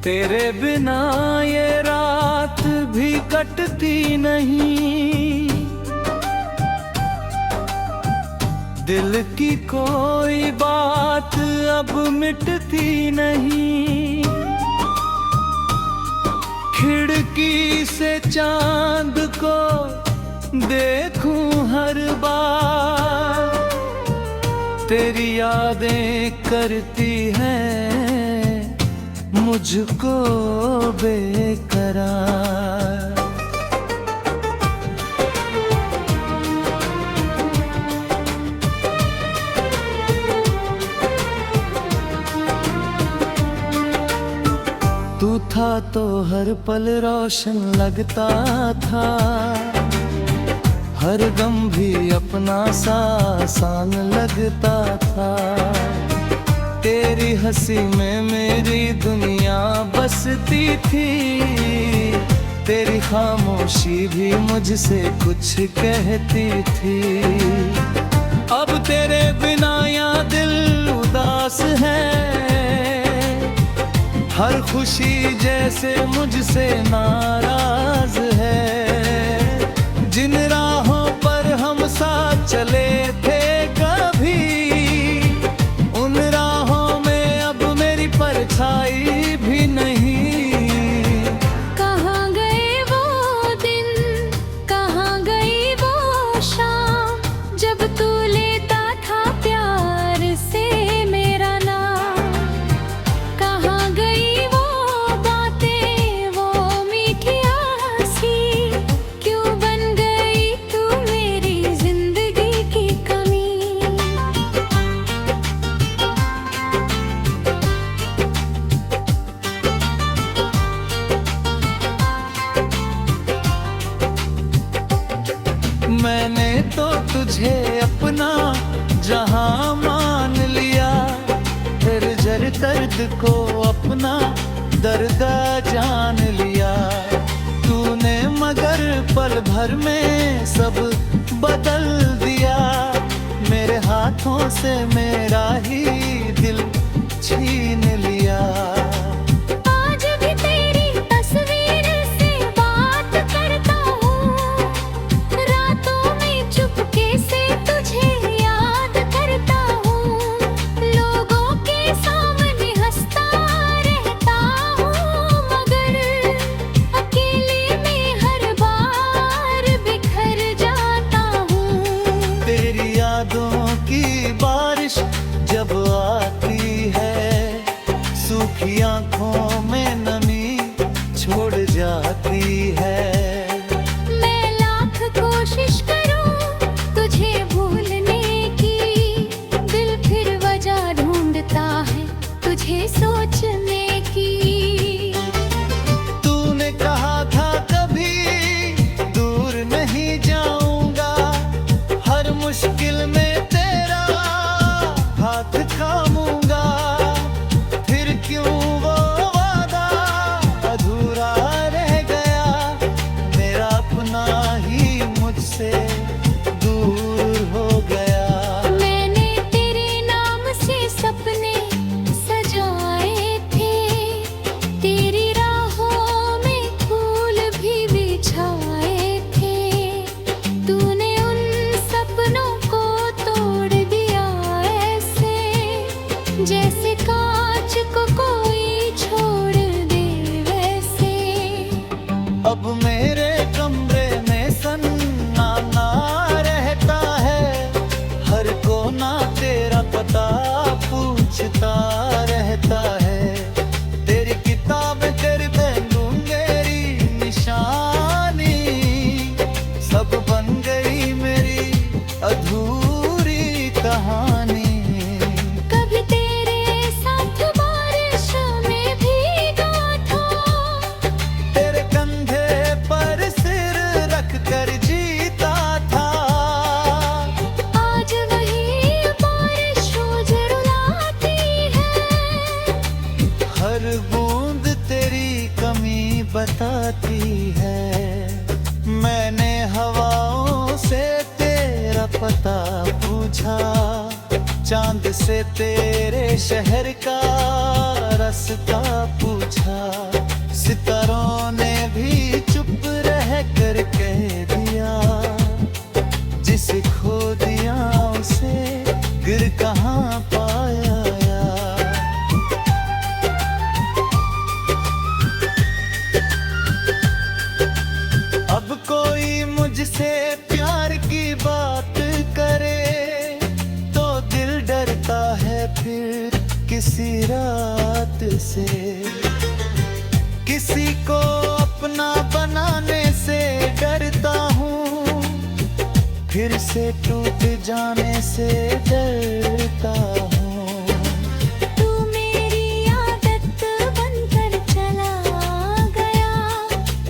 तेरे बिना ये रात भी कटती नहीं, दिल की कोई बात अब मिटती नहीं। खिड़की से चांद को देखूं हर बार, तेरी यादें करती हैं मुझको बेकरार। तू था तो हर पल रोशन लगता था, हर गम भी अपना सा आसान लगता था। तेरी हंसी में मेरी दुनिया बसती थी, तेरी खामोशी भी मुझसे कुछ कहती थी। अब तेरे बिना या दिल उदास है, हर खुशी जैसे मुझसे नाराज है। जिन राहों पर हम साथ चले थे कभी, उन राहों में अब मेरी परछाई भी नहीं। कहाँ गए वो दिन, कहाँ गई वो शाम, जब तू लेता था प्यार से मेरा नाम। कहाँ गई वो बातें, वो मीठी हंसी, क्यों बन गई तू मेरी जिंदगी की कमी। मैंने तो तुझे अपना जहां मान लिया, फिर जर दर्द को अपना दर्द जान लिया। तूने मगर पल भर में सब बदल दिया, मेरे हाथों से मेरा ही दिल छीन लिया। आज भी तेरी तस्वीर से बात करता हूँ, रातों में चुपके से तुझे याद करता हूँ। लोगों के सामने हंसता रहता हूँ, मगर अकेले में हर बार बिखर जाता हूँ। तेरी यादों की बारिश जब आती है, सूखी आंखों में नमी छोड़ जाती है। मैं लाख कोशिश करूं तुझे भूलने की, दिल फिर वजह ढूंढता है तुझे सोचने की। तूने कहा था कभी दूर नहीं जाऊंगा, हर मुश्किल में तेरा हाथ थामूंगा। फिर क्यों वो वादा अधूरा रह गया, मेरा अपना ही मुझसे दूर हो गया। मैंने तेरे नाम से सपने सजाए थे, तेरी राहों में फूल भी बिछाए थे। तूने उन सपनों को तोड़ दिया ऐसे, जैसे कांच को कोई छोड़ दे वैसे। अब मेरे कमरे में सन्नाटा रहता है, हर कोना तेरा पता पूछता रहता है। तेरी किताबें तेरी पहलू मेरी निशानी, सब बन गई मेरी अधूरी कहानी। कभी तेरे साथ बारिश में भीगा था, तेरे कंधे पर सिर रख कर जीता था। आज वही बारिश रोज रुलाती है, हर बूंद तेरी कमी बताती है। मैंने हवाओं से तेरा पता पूछा, चांद से तेरे शहर का रास्ता पूछा। पूछा, सितारों ने भी चुप रह कर कह दिया, जिसे खो दिया उसे गिर कहाँ पाया यार। अब कोई मुझसे प्यार की बात करे तो दिल डरता है फिर किसी रात से, किसी को अपना बनाने से डरता हूँ, फिर से टूट जाने से डरता हूँ। तू मेरी आदत बनकर चला गया,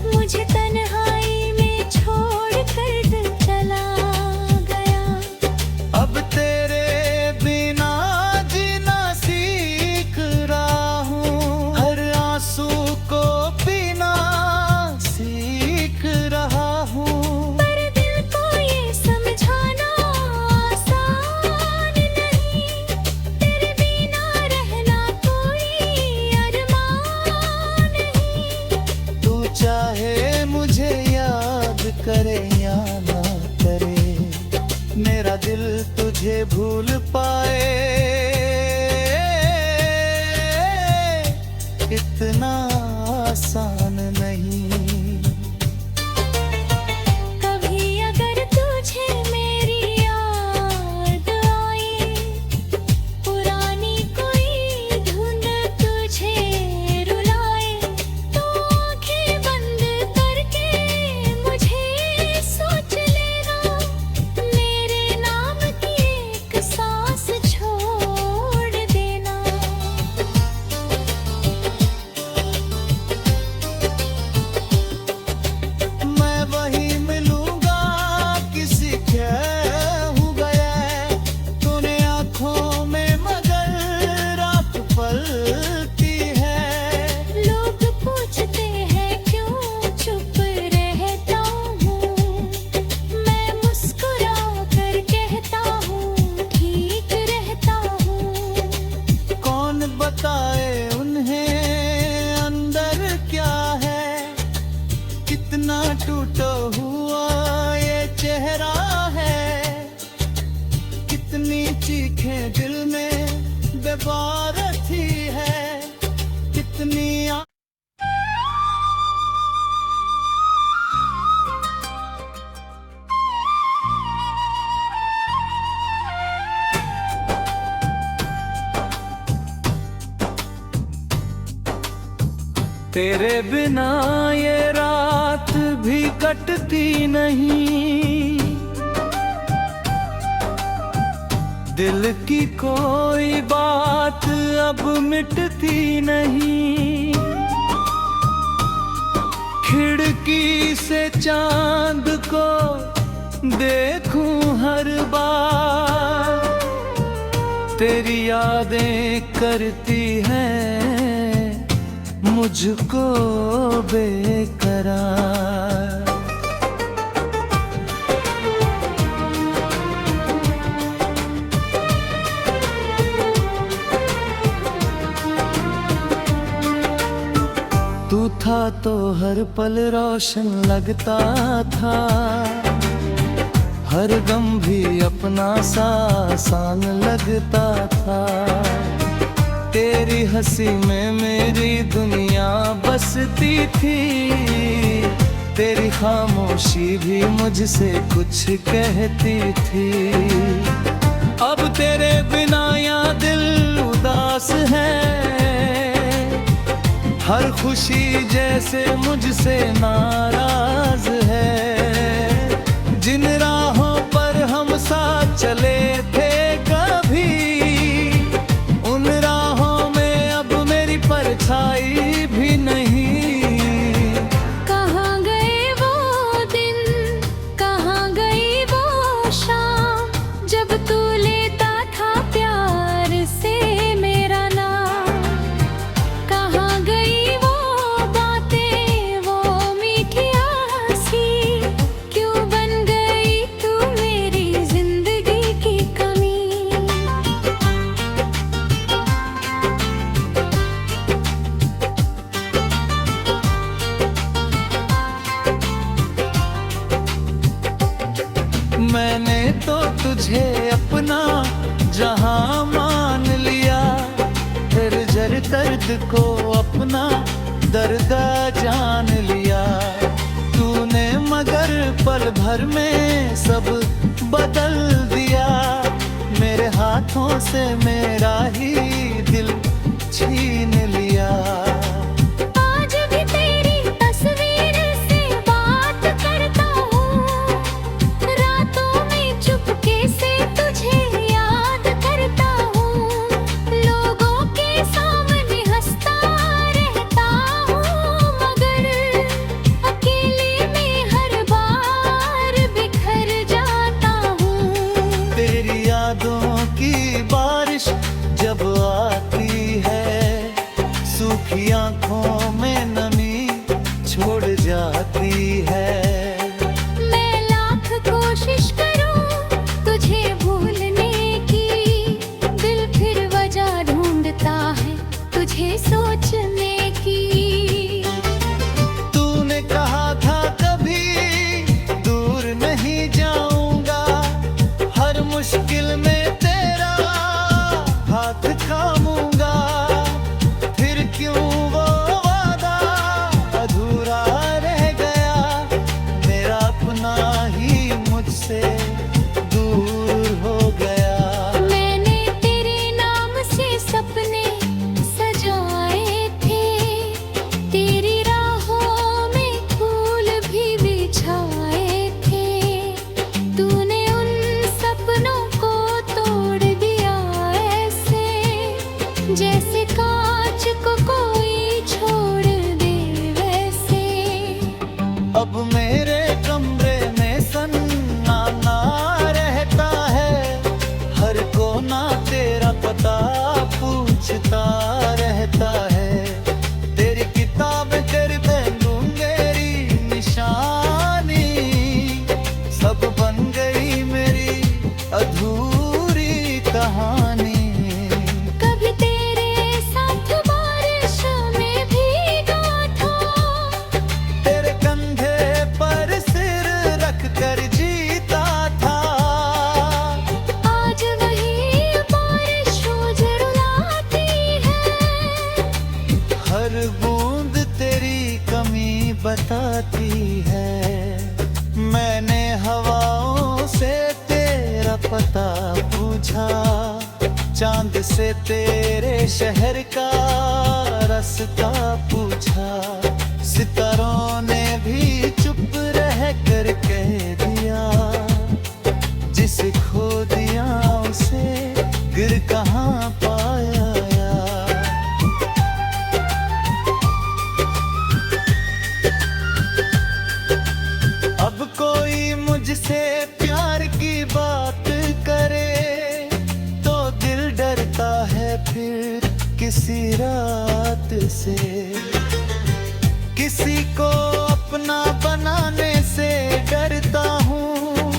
मुझे तन्हाई में छोड़ कर दिल चला गया। अब तेरे बिना जीना सीख रहा हूँ, हर आंसू को पीना सीख रहा हूँ। पर दिल को ये समझाना आसान नहीं, तेरे बिना रहना कोई अरमान नहीं। तू चाहे मुझे याद करे या ना करे, मेरा दिल तुझे भूल पाए इतना आसान नहीं। कभी अगर तुझे मेरी याद आई, पुरानी कोई धुन तुझे रुलाए, तो आंखें बंद करके मुझे सोच लेना, मेरे नाम की एक सांस छोड़ देना। मैं वही मिलूंगा किसी ख्याल गया है, तूने आंखों में मगर रात पलती है। लोग पूछते हैं क्यों चुप रहता हूँ, मैं मुस्कुरा कर कहता हूँ ठीक रहता हूँ। कौन बताए उन्हें अंदर क्या है, कितना टूटा हुआ ये चेहरा है, कितनी चीखें दिल में बेबारती है, कितनी तेरे बिना ये रात भी कटती नहीं, दिल की कोई बात अब मिटती नहीं। खिड़की से चांद को देखूं हर बार, तेरी यादें करती हैं मुझको बेकरार। तू था तो हर पल रोशन लगता था, हर गम भी अपना सा आसान लगता था। तेरी हंसी में मेरी दुनिया बसती थी, तेरी खामोशी भी मुझसे कुछ कहती थी। अब तेरे बिना या दिल उदास है, हर खुशी जैसे मुझसे नाराज है। जिन राहों पर हम साथ चले थे कभी, उन राहों में अब मेरी परछाई भी नहीं। कहाँ गए वो दिन, कहाँ गई वो शाम, जब तू लेता था प्यार से मेरा नाम। कहाँ गई वो बातें, वो मीठी हंसी, क्यों बन गई तू मेरी जिंदगी की कमी। खुद को अपना दर्द जान लिया तूने, मगर पल भर में सब बदल दिया। मेरे हाथों से मेरा ही दिल छीन लिया। आज भी तेरी तस्वीर से बात करता हूँ, रातों में चुपके से तुझे याद करता हूँ, लोगों के सामने हंसता रहता हूँ, मगर अकेले में हर बार बिखर जाता हूँ। तेरी यादों की बारिश जब आती है, सूखी आंखों में नमी छोड़ जाती है। मैं लाख कोशिश करूं तुझे भूलने की, दिल फिर वजह ढूंढता है तुझे सोचने की। तूने कहा था कभी दूर नहीं जाऊंगा, हर मुश्किल में तेरा हाथ थामूंगा, फिर क्यों वो वादा अधूरा रह गया, मेरा अपना ही मुझसे दूर हो गया। मैंने तेरे नाम से सपने सजाए थे, तेरी राहों में फूल भी बिछाए थे, तूने उन सपनों को तोड़ दिया ऐसे, जैसे कांच को कोई छोड़ दे वैसे। अब मेरे कमरे में सन्नाटा रहता है, हर कोना तेरा पता पूछता रहता है, तेरी किताबें तेरी पहलू मेरी निशानी, सब बन गई मेरी अधूरी कहानी। कभी तेरे साथ बारिश में भीगा था, तेरे कंधे पर सिर रख कर जीता था, आज वही बारिश रोज रुलाती है, हर बूंद तेरी कमी बताती है। मैंने हवाओं से तेरा पता पूछा, चांद से तेरे शहर का रास्ता पूछा, सितारों ने भी चुप रह कर कह दिया, जिसे खो दिया उसे गिर कहाँ पाया। अब कोई मुझसे प्यार की बात करे तो दिल डरता है फिर किसी रात से, किसी को अपना बनाने से डरता हूँ,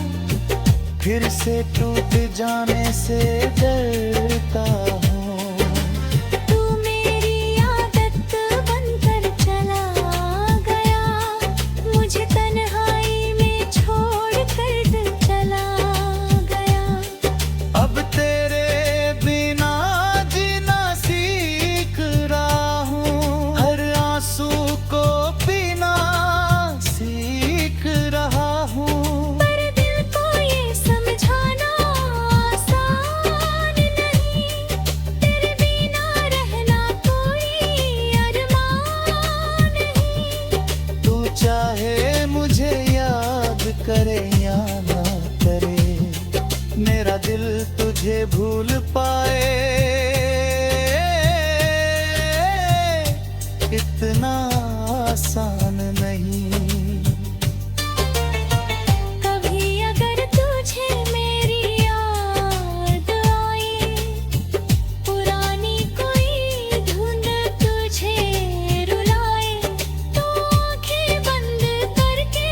फिर से टूट जाने से डरता हूँ। तू मेरी आदत बनकर चला गया, मुझे तन्हाई में छोड़ कर चला गया। अब तेरे बिना जीना सीख रहा हूँ, हर आंसू को पीना सीख रहा हूँ। पर दिल को ये समझाना आसान नहीं, तेरे बिना रहना कोई अरमान नहीं। तू चाहे मुझे याद करे या ना करे, मेरा दिल तुझे भूल पाए इतना आसान नहीं। कभी अगर तुझे मेरी याद आई, पुरानी कोई धुन तुझे रुलाए, तो आंखें बंद करके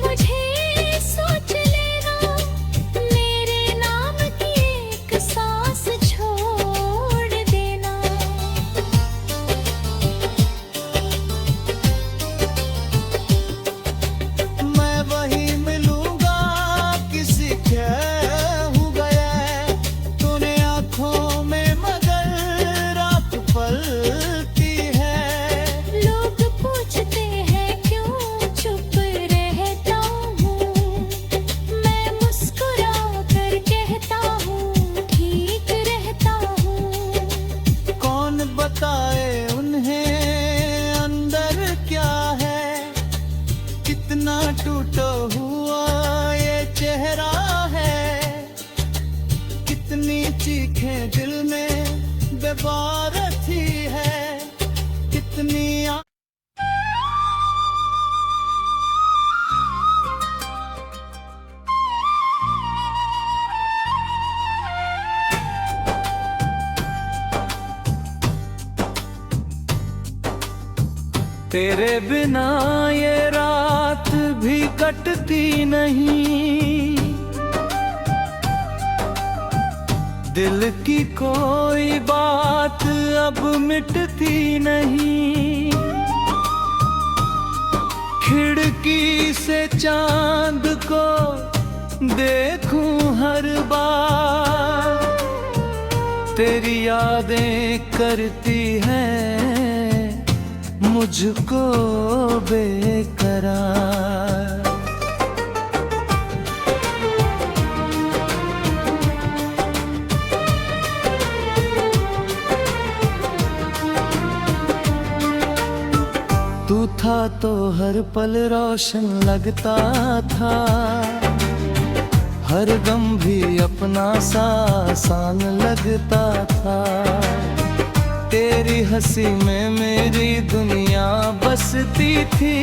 मुझे सोच लेना, मेरे नाम की एक सांस छोड़ देना। बारथी है कितनी तेरे बिना ये रात भी कटती नहीं, दिल की कोई बात अब मिटती नहीं। खिड़की से चांद को देखूं हर बार, तेरी यादें करती हैं मुझको बेकरार। तू था तो हर पल रोशन लगता था, हर गम भी अपना सा आसान लगता था। तेरी हंसी में मेरी दुनिया बसती थी,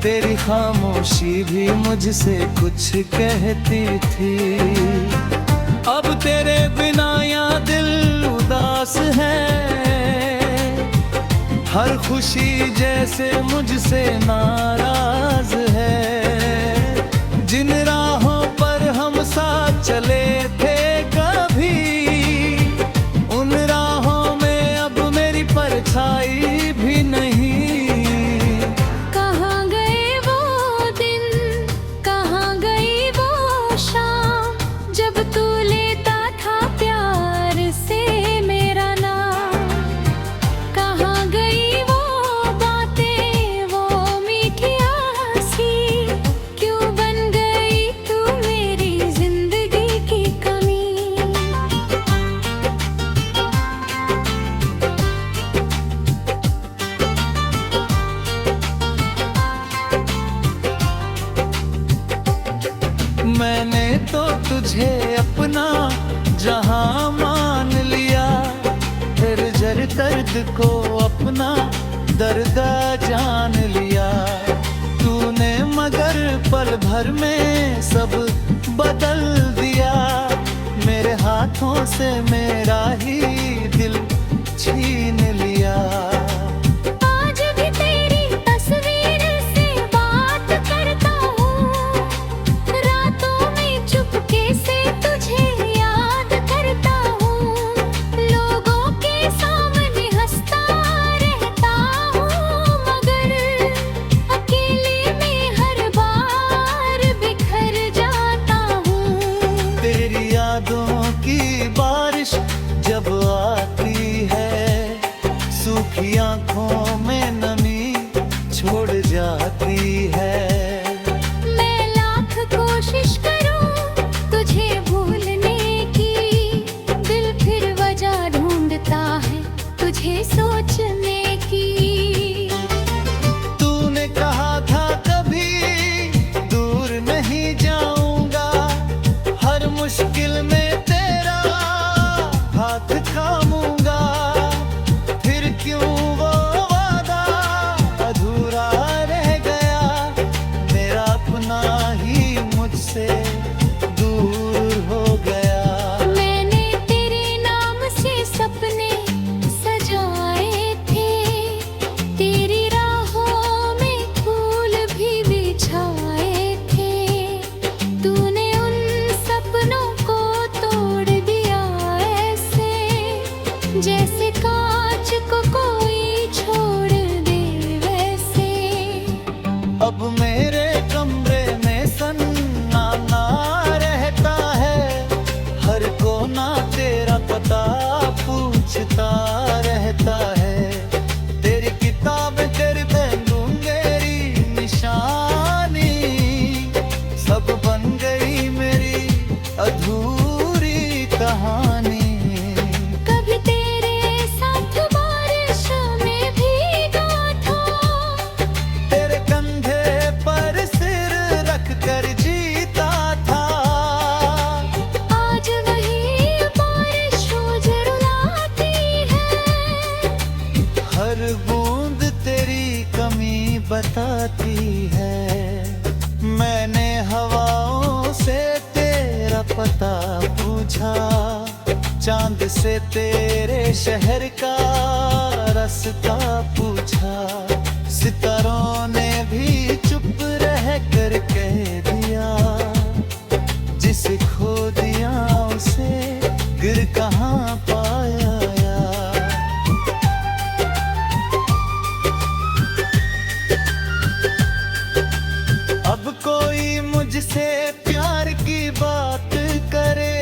तेरी खामोशी भी मुझसे कुछ कहती थी। अब तेरे बिना या दिल उदास है, हर खुशी जैसे मुझसे नाराज है। जिन राहों पर हम साथ चले थे कभी, उन राहों में अब मेरी परछाई भी नहीं। कहाँ गए वो दिन, कहाँ गई वो शाम, जब तू लेता था प्यार से मेरा नाम। कहाँ गई वो बातें, वो मीठी हंसी, क्यों बन गई तू मेरी जिंदगी की कमी। मैंने तो तुझे अपना जहां मान लिया, फिर जर दर्द को अपना दर्द जान लिया। तूने मगर पल भर में सब बदल दिया, मेरे हाथों से मेरा ही दिल छीन लिया। आज भी तेरी तस्वीर से बात करता हूँ, रातों में चुपके से तुझे याद करता हूँ। लोगों के सामने हंसता रहता हूँ, मगर अकेले में हर बार बिखर जाता हूँ। तेरी यादों की बारिश जब आती है, सूखी आंखों में नमी छोड़ जाती है। मैं लाख कोशिश करूं तुझे भूलने की, दिल फिर वजह ढूंढता है तुझे सोचने की। तूने कहा था कभी दूर नहीं जाऊंगा, हर मुश्किल में तेरा हाथ थामूंगा। फिर क्यों वो वादा तेरी कमी बताती है। मैंने हवाओं से तेरा पता पूछा, चांद से तेरे शहर का रास्ता पूछा। सितारों ने भी चुप रह कर कह दिया, जिसे खो दिया उसे गिर कहाँ पाया यार। अब कोई मुझसे प्यार की बात करे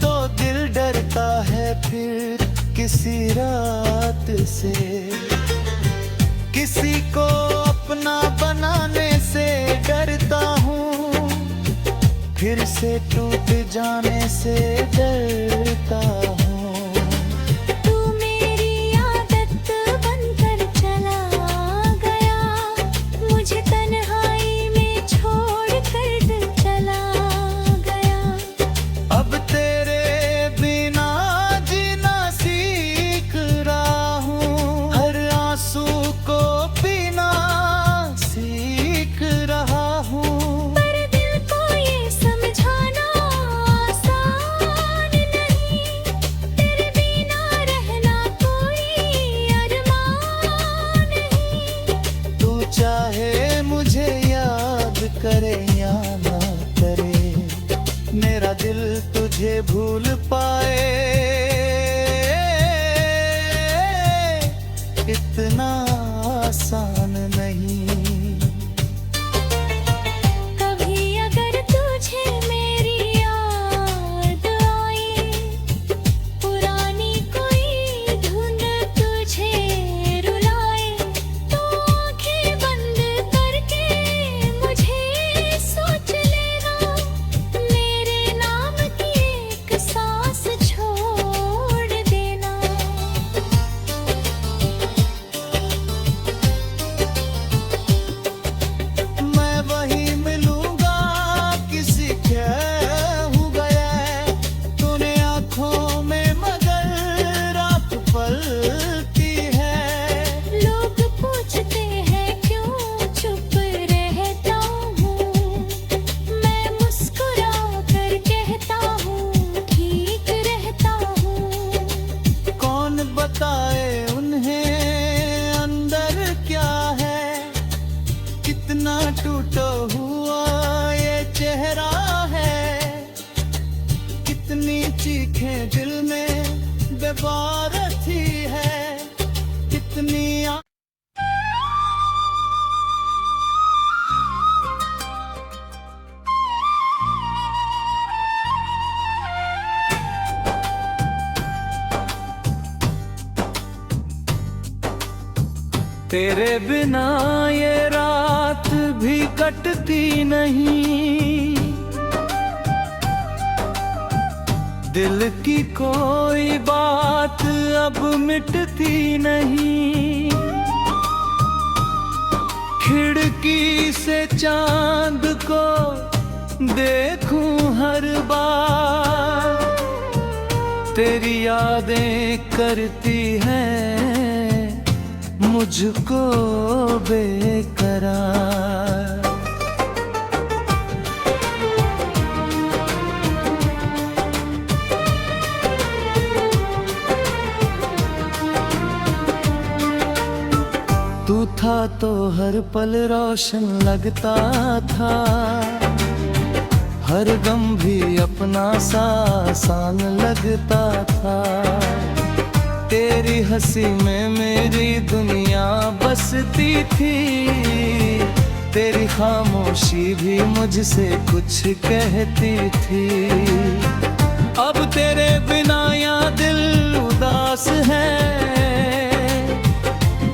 तो दिल डरता है फिर किसी रात से। किसी को अपना बनाने से डरता हूँ, फिर से टूट जाने से डरता हूँ। तू मेरी आदत बनकर चला गया, मुझे तन्हाई में छोड़ कर दिल चला गया। अब तेरे बिना जीना सीख रहा हूँ, हर आंसू को पीना सीख रहा हूँ। पर दिल को ये समझाना आसान नहीं, तेरे बिना रहना कोई अरमान नहीं। तू चाहे मुझे याद करे या ना करे, मेरा दिल तुझे भूल पाए इतना आसान नहीं। कभी अगर तुझे मेरी याद आए, पुरानी कोई धुन तुझे रुलाए, तो आंखें बंद करके मुझे सोच लेना, मेरे नाम की एक सांस छोड़ देना। मैं वही मिलूंगा किसी ख्याल हो गया है, तूने आंखों में मगर रात पलती है। लोग पूछते हैं क्यों चुप रहता हूँ, मैं मुस्कुरा कर कहता हूँ ठीक रहता हूँ। कौन बताए उन्हें अंदर क्या है, कितना टूटा हुआ ये चेहरा है। कितनी चीखें दिल में बेबारती है, कितनी तेरे बिना ये रात भी कटती नहीं। दिल की कोई बात अब मिटती नहीं। खिड़की से चांद को देखूं हर बार, तेरी यादें करती हैं मुझको बेकरार। तू था तो हर पल रोशन लगता था, हर गम भी अपना सा आसान लगता था। तेरी हंसी में मेरी दुनिया बसती थी, तेरी खामोशी भी मुझसे कुछ कहती थी। अब तेरे बिना या दिल उदास है,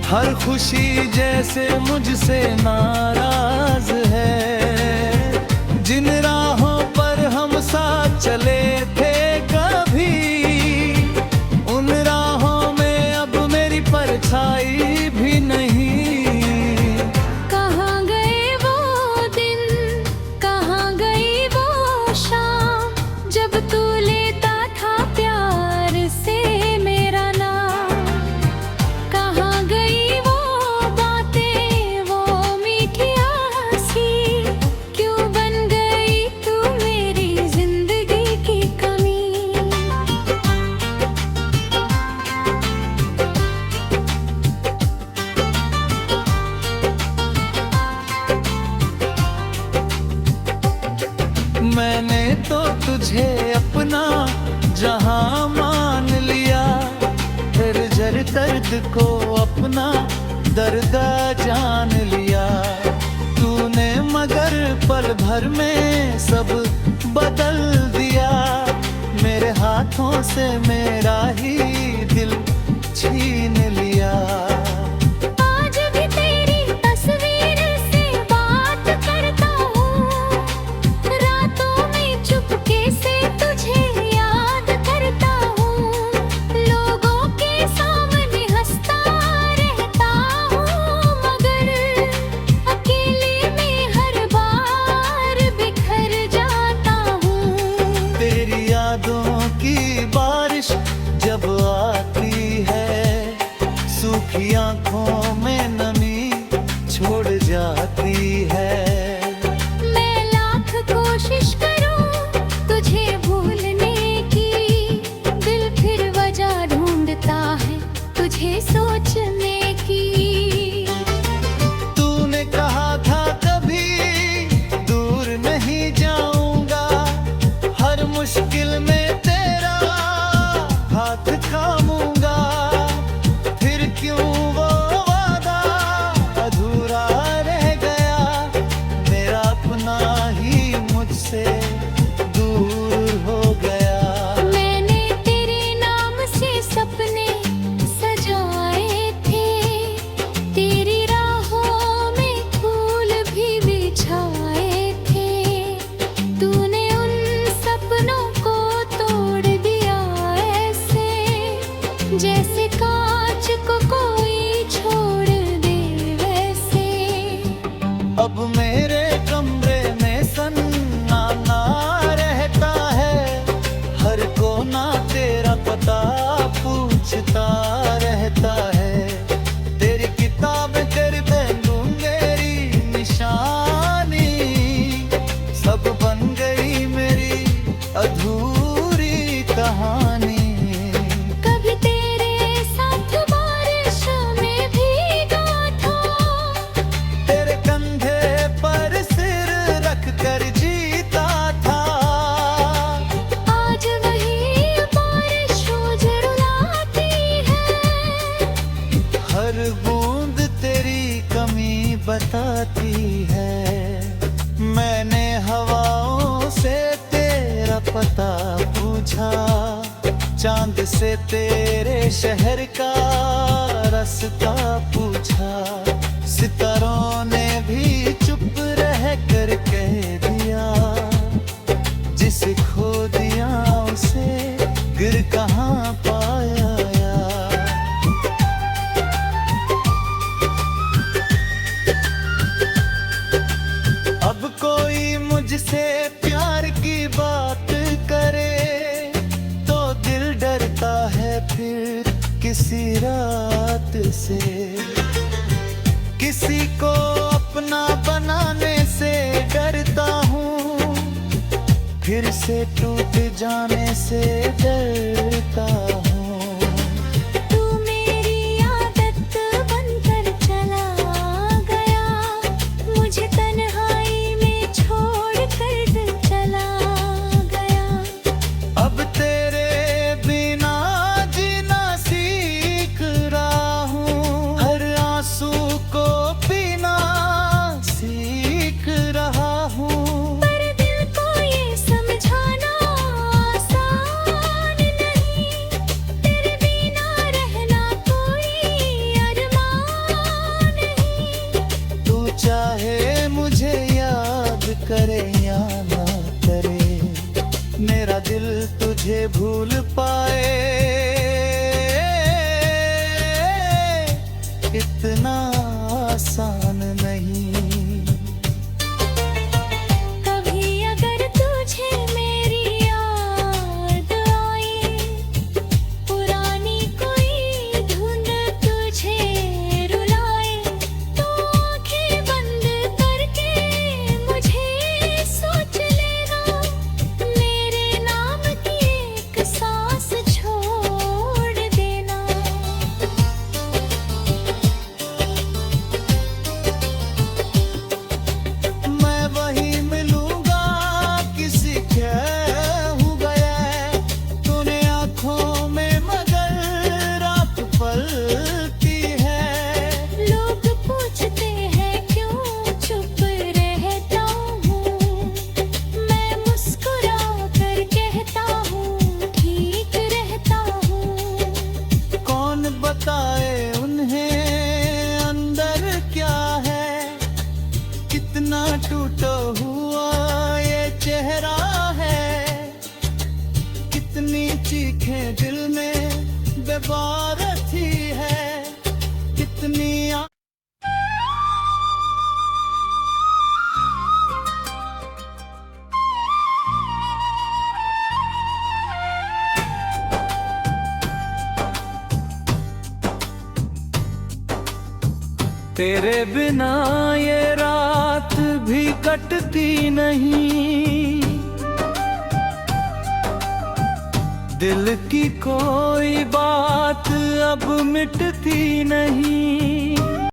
हर खुशी जैसे मुझसे नाराज है। जिन राहों पर हम साथ चले थे कभी, उन राहों में अब मेरी परछाई भी नहीं। कहाँ गए वो दिन, कहाँ गई वो शाम, जब तू लेता था प्यार से मेरा नाम। कहाँ गई वो को अपना दर्द जान लिया तूने, मगर पल भर में सब बदल दिया। मेरे हाथों से मेरा ही दिल छीन लिया। आज भी तेरी तस्वीर से बात करता हूँ, रातों में चुपके से तुझे याद करता हूँ, लोगों के सामने हंसता रहता हूँ, मगर अकेले में हर बार बिखर जाता हूँ। तेरी यादों की बारिश जब आती है, सूखी आंखों में नमी छोड़ जाती है। मैं लाख कोशिश करूं तुझे भूलने की, दिल फिर वजह ढूंढता है तुझे सोचने की। तूने कहा था कभी दूर नहीं जाऊंगा, हर मुश्किल में तेरा हाथ थामूंगा, फिर क्यों वो वादा अधूरा रह गया, मेरा अपना ही मुझसे दूर हो गया। मैंने तेरे नाम से सपने सजाए थे, तेरी राहों में फूल भी बिछाए थे, तूने उन सपनों को तोड़ दिया ऐसे, जैसे कांच को कोई छोड़ दे वैसे। अब मेरे कमरे में सन्नाटा रहता है, हर कोना तेरा पता पूछता रहता है, तेरी किताबें तेरी पहलू मेरी निशानी, सब बन गई मेरी अधूरी कहानी। कभी तेरे साथ बारिश में भीगा था, तेरे कंधे पर सिर रख कर जीता था, आज वही बारिश मुझे रुलाती है, हर बूंद तेरी कमी बताती है। मैंने हवाओं से तेरा पता पूछा, चांद से तेरे शहर का रास्ता पूछा, सितारों ने भी चुप रह कर कह दिया, जिसे खो दिया उसे गिर कहाँ पाया। अब कोई मुझसे प्यार की बात करे तो दिल डरता है फिर किसी रात से, किसी को अपना बनाने से डरता हूँ, फिर से टूट जाने से डरता हूँ। तू मेरी आदत बनकर चला गया, मुझे तन्हाई में छोड़ कर चला गया। अब तेरे बिना जीना सीख रहा हूँ, हर आंसू को पीना सीख रहा हूँ। पर दिल को ये समझाना आसान नहीं, तेरे बिना रहना कोई अरमान नहीं। तू चाहे मुझे याद करे या ना करे, मेरा दिल तुझे भूल पाए, इतना आसान नहीं। कभी अगर तुझे मेरी याद आई, पुरानी कोई धुन तुझे रुलाए, तो आंखें बंद करके मुझे सोच लेना, मेरे नाम की एक सांस छोड़ देना। बारथी है कितनी तेरे बिना ये रात भी कटती नहीं, दिल की कोई बात अब मिटती नहीं।